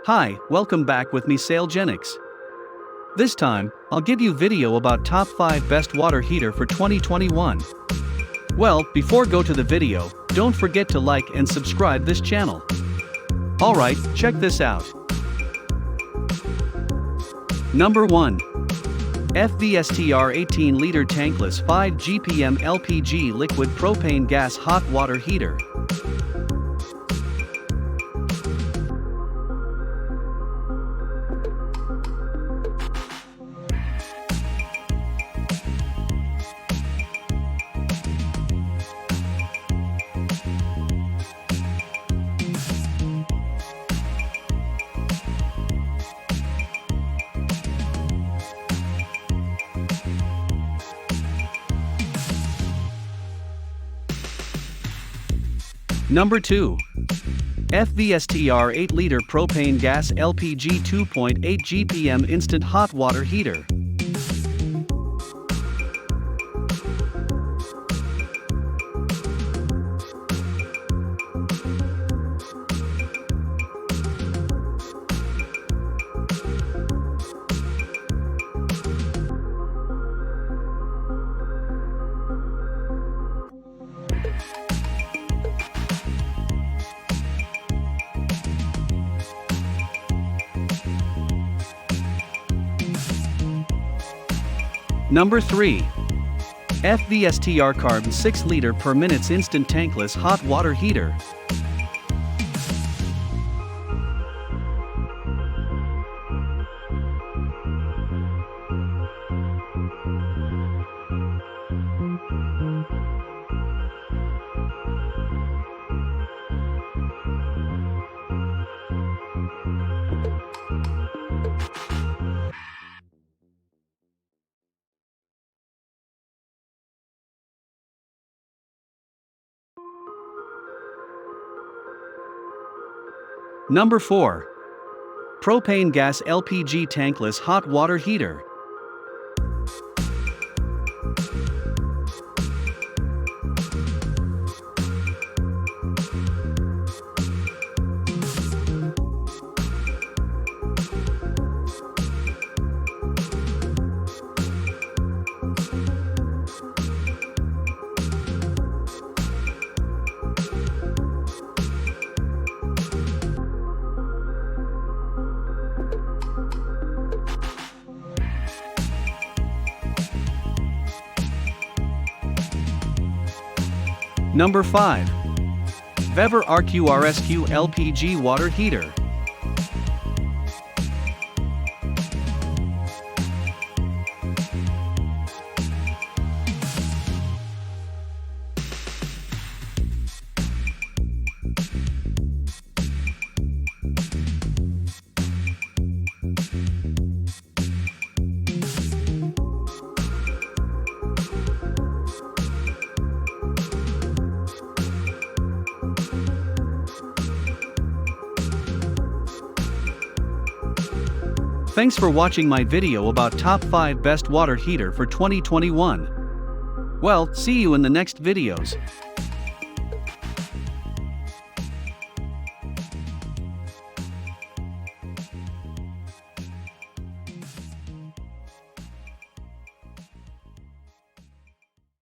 Hi, welcome back with me SaleGenics. This time, I'll give you video about top 5 best water heater for 2021. Well, before go to the video, don't forget to like and subscribe this channel. Alright, check this out. Number 1. FVSTR 18-liter Tankless 5 GPM LPG liquid propane gas hot water heater. Number 2. FVSTR 8-liter propane gas LPG 2.8 GPM instant hot water heater. Number 3. FVSTR-Carvn 6-liter per minutes instant tankless hot water heater. Number 4. Propane gas LPG tankless hot water heater. Number 5. VEVOR-RQRSQ LPG water heater. Thanks for watching my video about top 5 best water heater for 2021. Well, see you in the next videos.